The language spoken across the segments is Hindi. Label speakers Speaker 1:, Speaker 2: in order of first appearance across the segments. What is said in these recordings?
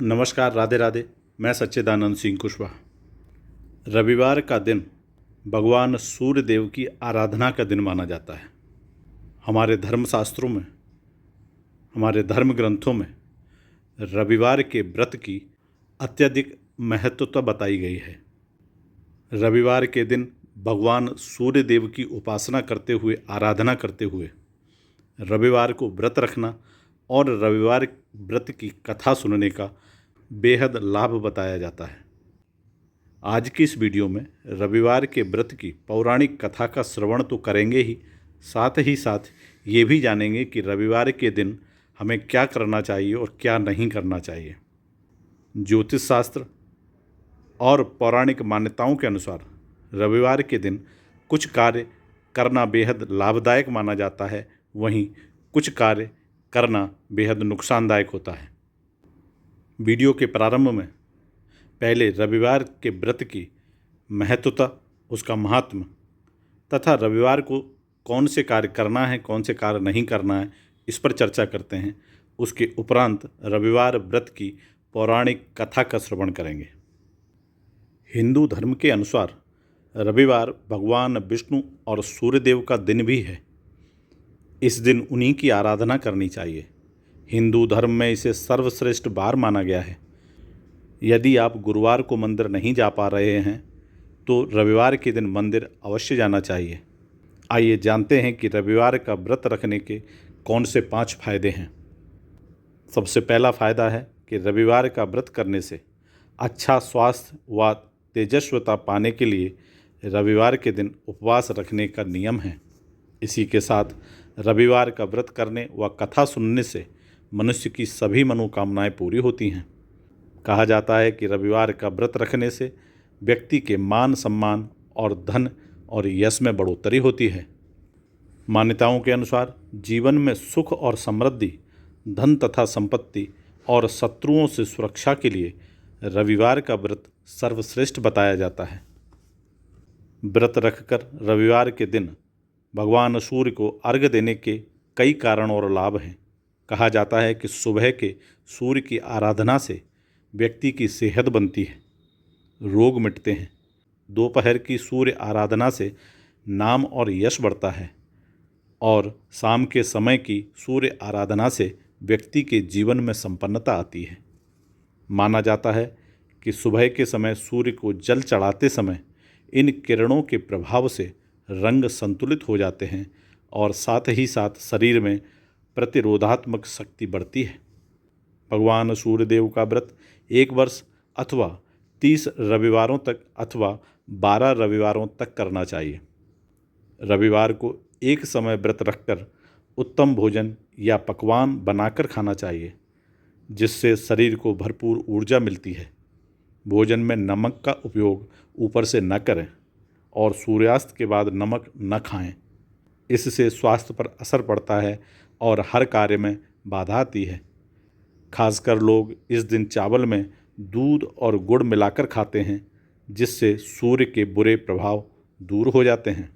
Speaker 1: नमस्कार, राधे राधे। मैं सच्चिदानंद सिंह कुशवाहा। रविवार का दिन भगवान सूर्य देव की आराधना का दिन माना जाता है। हमारे धर्मशास्त्रों में, हमारे धर्म ग्रंथों में रविवार के व्रत की अत्यधिक महत्वता बताई गई है। रविवार के दिन भगवान सूर्य देव की उपासना करते हुए, आराधना करते हुए रविवार को व्रत रखना और रविवार व्रत की कथा सुनने का बेहद लाभ बताया जाता है। आज की इस वीडियो में रविवार के व्रत की पौराणिक कथा का श्रवण तो करेंगे ही साथ ये भी जानेंगे कि रविवार के दिन हमें क्या करना चाहिए और क्या नहीं करना चाहिए। ज्योतिष शास्त्र और पौराणिक मान्यताओं के अनुसार रविवार के दिन कुछ कार्य करना बेहद लाभदायक माना जाता है, वहीं कुछ कार्य करना बेहद नुकसानदायक होता है। वीडियो के प्रारंभ में पहले रविवार के व्रत की महत्वता, उसका महात्म तथा रविवार को कौन से कार्य करना है, कौन से कार्य नहीं करना है, इस पर चर्चा करते हैं। उसके उपरांत रविवार व्रत की पौराणिक कथा का श्रवण करेंगे। हिंदू धर्म के अनुसार रविवार भगवान विष्णु और सूर्यदेव का दिन भी है। इस दिन उन्हीं की आराधना करनी चाहिए। हिंदू धर्म में इसे सर्वश्रेष्ठ वार माना गया है। यदि आप गुरुवार को मंदिर नहीं जा पा रहे हैं तो रविवार के दिन मंदिर अवश्य जाना चाहिए। आइए जानते हैं कि रविवार का व्रत रखने के कौन से 5 फायदे हैं। सबसे पहला फायदा है कि रविवार का व्रत करने से अच्छा स्वास्थ्य व तेजस्वता पाने के लिए रविवार के दिन उपवास रखने का नियम है। इसी के साथ रविवार का व्रत करने व कथा सुनने से मनुष्य की सभी मनोकामनाएं पूरी होती हैं। कहा जाता है कि रविवार का व्रत रखने से व्यक्ति के मान सम्मान और धन और यश में बढ़ोतरी होती है। मान्यताओं के अनुसार जीवन में सुख और समृद्धि, धन तथा संपत्ति और शत्रुओं से सुरक्षा के लिए रविवार का व्रत सर्वश्रेष्ठ बताया जाता है। व्रत रखकर रविवार के दिन भगवान सूर्य को अर्घ्य देने के कई कारण और लाभ हैं। कहा जाता है कि सुबह के सूर्य की आराधना से व्यक्ति की सेहत बनती है, रोग मिटते हैं। दोपहर की सूर्य आराधना से नाम और यश बढ़ता है और शाम के समय की सूर्य आराधना से व्यक्ति के जीवन में संपन्नता आती है। माना जाता है कि सुबह के समय सूर्य को जल चढ़ाते समय इन किरणों के प्रभाव से रंग संतुलित हो जाते हैं और साथ ही साथ शरीर में प्रतिरोधात्मक शक्ति बढ़ती है। भगवान सूर्यदेव का व्रत 1 वर्ष अथवा 30 रविवारों तक अथवा 12 रविवारों तक करना चाहिए। रविवार को एक समय व्रत रखकर उत्तम भोजन या पकवान बनाकर खाना चाहिए, जिससे शरीर को भरपूर ऊर्जा मिलती है। भोजन में नमक का उपयोग ऊपर से न करें और सूर्यास्त के बाद नमक न खाएं। इससे स्वास्थ्य पर असर पड़ता है और हर कार्य में बाधा आती है। खासकर लोग इस दिन चावल में दूध और गुड़ मिलाकर खाते हैं, जिससे सूर्य के बुरे प्रभाव दूर हो जाते हैं।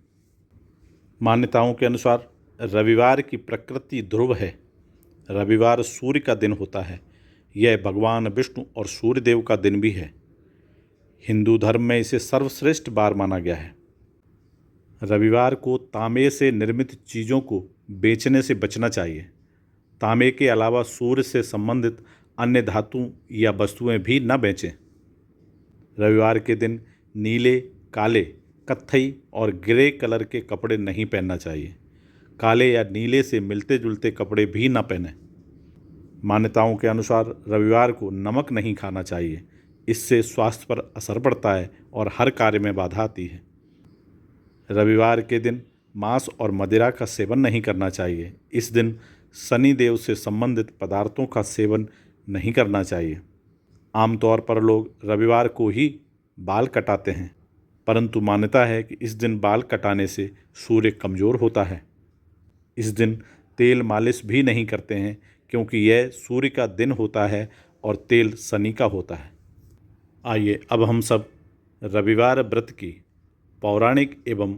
Speaker 1: मान्यताओं के अनुसार रविवार की प्रकृति ध्रुव है। रविवार सूर्य का दिन होता है। यह भगवान विष्णु और सूर्यदेव का दिन भी है। हिंदू धर्म में इसे सर्वश्रेष्ठ वार माना गया है। रविवार को तांबे से निर्मित चीज़ों को बेचने से बचना चाहिए। तांबे के अलावा सूर्य से संबंधित अन्य धातु या वस्तुएं भी न बेचें। रविवार के दिन नीले, काले, कत्थई और ग्रे कलर के कपड़े नहीं पहनना चाहिए। काले या नीले से मिलते जुलते कपड़े भी न पहनें। मान्यताओं के अनुसार रविवार को नमक नहीं खाना चाहिए। इससे स्वास्थ्य पर असर पड़ता है और हर कार्य में बाधा आती है। रविवार के दिन मांस और मदिरा का सेवन नहीं करना चाहिए। इस दिन शनि देव से संबंधित पदार्थों का सेवन नहीं करना चाहिए। आमतौर पर लोग रविवार को ही बाल कटाते हैं, परंतु मान्यता है कि इस दिन बाल कटाने से सूर्य कमज़ोर होता है। इस दिन तेल मालिश भी नहीं करते हैं, क्योंकि यह सूर्य का दिन होता है और तेल शनि का होता है। आइए अब हम सब रविवार व्रत की पौराणिक एवं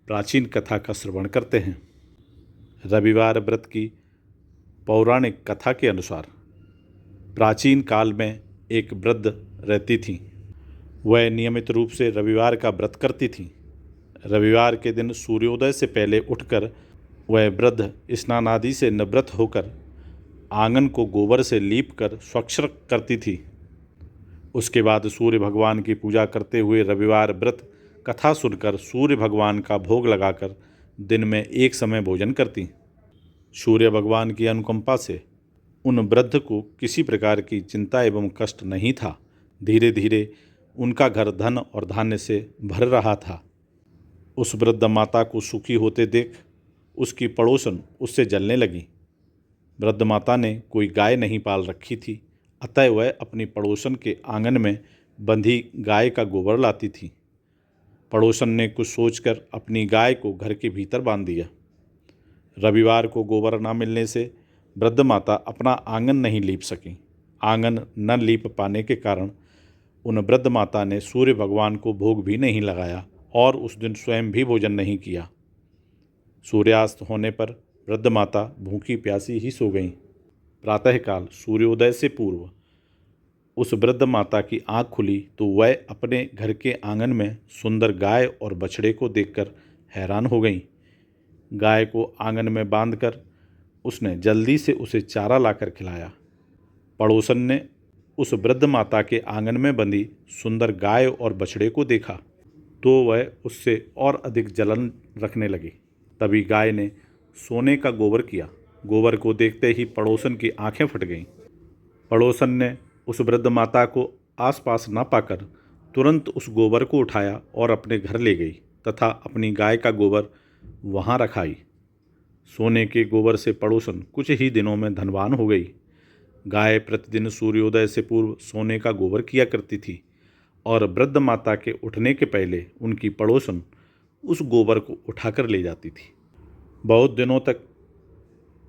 Speaker 1: प्राचीन कथा का श्रवण करते हैं। रविवार व्रत की पौराणिक कथा के अनुसार प्राचीन काल में एक वृद्ध रहती थीं। वह नियमित रूप से रविवार का व्रत करती थीं। रविवार के दिन सूर्योदय से पहले उठकर वह वृद्ध स्नान आदि से निवृत्त होकर आंगन को गोबर से लीप कर स्वच्छ करती थी। उसके बाद सूर्य भगवान की पूजा करते हुए रविवार व्रत कथा सुनकर सूर्य भगवान का भोग लगाकर दिन में एक समय भोजन करती। सूर्य भगवान की अनुकंपा से उन वृद्ध को किसी प्रकार की चिंता एवं कष्ट नहीं था। धीरे धीरे उनका घर धन और धान्य से भर रहा था। उस वृद्ध माता को सुखी होते देख उसकी पड़ोसन उससे जलने लगी। वृद्ध माता ने कोई गाय नहीं पाल रखी थी, अतः वह अपनी पड़ोसन के आंगन में बंधी गाय का गोबर लाती थी। पड़ोसन ने कुछ सोचकर अपनी गाय को घर के भीतर बांध दिया। रविवार को गोबर न मिलने से वृद्ध माता अपना आंगन नहीं लीप सकी। आंगन न लीप पाने के कारण उन वृद्ध माता ने सूर्य भगवान को भोग भी नहीं लगाया और उस दिन स्वयं भी भोजन नहीं किया। सूर्यास्त होने पर वृद्ध माता भूखी प्यासी ही सो गईं। प्रातःकाल सूर्योदय से पूर्व उस वृद्ध माता की आंख खुली तो वह अपने घर के आंगन में सुंदर गाय और बछड़े को देखकर हैरान हो गईं। गाय को आंगन में बांधकर उसने जल्दी से उसे चारा लाकर खिलाया। पड़ोसन ने उस वृद्ध माता के आंगन में बंधी सुंदर गाय और बछड़े को देखा तो वह उससे और अधिक जलन रखने लगी। तभी गाय ने सोने का गोबर किया। गोबर को देखते ही पड़ोसन की आंखें फट गईं। पड़ोसन ने उस वृद्ध माता को आसपास न पाकर तुरंत उस गोबर को उठाया और अपने घर ले गई तथा अपनी गाय का गोबर वहाँ रखाई। सोने के गोबर से पड़ोसन कुछ ही दिनों में धनवान हो गई। गाय प्रतिदिन सूर्योदय से पूर्व सोने का गोबर किया करती थी और वृद्ध माता के उठने के पहले उनकी पड़ोसन उस गोबर को उठाकर ले जाती थी। बहुत दिनों तक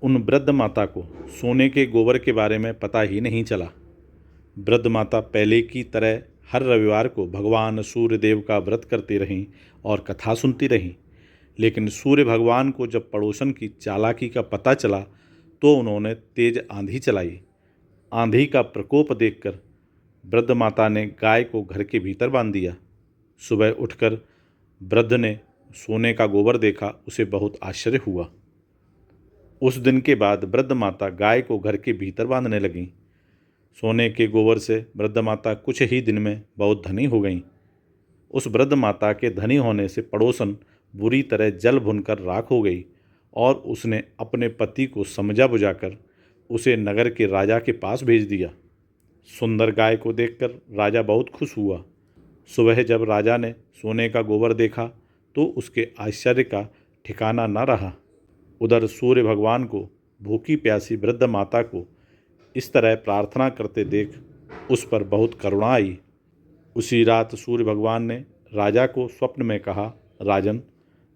Speaker 1: उन वृद्ध माता को सोने के गोबर के बारे में पता ही नहीं चला। वृद्ध माता पहले की तरह हर रविवार को भगवान सूर्य देव का व्रत करती रहीं और कथा सुनती रहीं। लेकिन सूर्य भगवान को जब पड़ोसन की चालाकी का पता चला तो उन्होंने तेज आंधी चलाई। आंधी का प्रकोप देखकर वृद्ध माता ने गाय को घर के भीतर बांध दिया। सुबह उठकर वृद्ध ने सोने का गोबर देखा, उसे बहुत आश्चर्य हुआ। उस दिन के बाद वृद्ध माता गाय को घर के भीतर बांधने लगीं। सोने के गोबर से वृद्ध माता कुछ ही दिन में बहुत धनी हो गईं। उस वृद्ध माता के धनी होने से पड़ोसन बुरी तरह जल भुनकर राख हो गई और उसने अपने पति को समझा बुझाकर उसे नगर के राजा के पास भेज दिया। सुंदर गाय को देखकर राजा बहुत खुश हुआ। सुबह जब राजा ने सोने का गोबर देखा तो उसके आश्चर्य का ठिकाना न रहा। उधर सूर्य भगवान को भूखी प्यासी वृद्ध माता को इस तरह प्रार्थना करते देख उस पर बहुत करुणा आई। उसी रात सूर्य भगवान ने राजा को स्वप्न में कहा, राजन,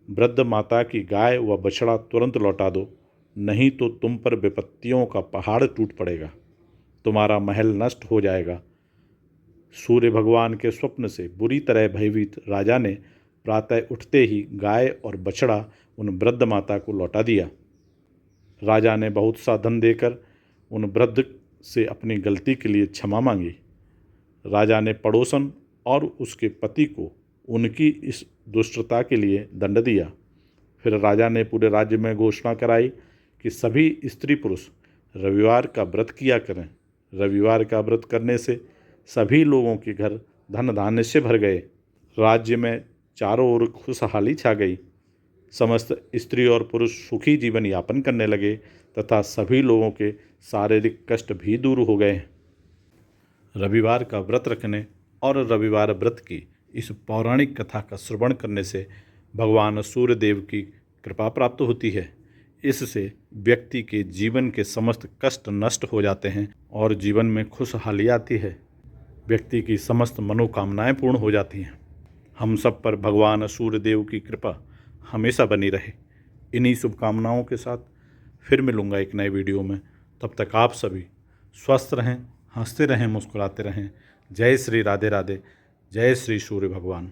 Speaker 1: वृद्ध माता की गाय व बछड़ा तुरंत लौटा दो, नहीं तो तुम पर विपत्तियों का पहाड़ टूट पड़ेगा, तुम्हारा महल नष्ट हो जाएगा। सूर्य भगवान के स्वप्न से बुरी तरह भयभीत राजा ने प्रातः उठते ही गाय और बछड़ा उन वृद्ध माता को लौटा दिया। राजा ने बहुत सा धन देकर उन वृद्ध से अपनी गलती के लिए क्षमा मांगी। राजा ने पड़ोसन और उसके पति को उनकी इस दुष्टता के लिए दंड दिया। फिर राजा ने पूरे राज्य में घोषणा कराई कि सभी स्त्री पुरुष रविवार का व्रत किया करें। रविवार का व्रत करने से सभी लोगों के घर धन धान्य से भर गए। राज्य में चारों ओर खुशहाली छा गई। समस्त स्त्री और पुरुष सुखी जीवन यापन करने लगे तथा सभी लोगों के शारीरिक कष्ट भी दूर हो गए। रविवार का व्रत रखने और रविवार व्रत की इस पौराणिक कथा का श्रवण करने से भगवान सूर्य देव की कृपा प्राप्त होती है। इससे व्यक्ति के जीवन के समस्त कष्ट नष्ट हो जाते हैं और जीवन में खुशहाली आती है। व्यक्ति की समस्त मनोकामनाएं पूर्ण हो जाती हैं। हम सब पर भगवान सूर्य देव की कृपा हमेशा बनी रहे। इन्हीं शुभकामनाओं के साथ फिर मिलूँगा एक नए वीडियो में। तब तक आप सभी स्वस्थ रहें, हंसते रहें, मुस्कुराते रहें। जय श्री राधे राधे। जय श्री सूर्य भगवान।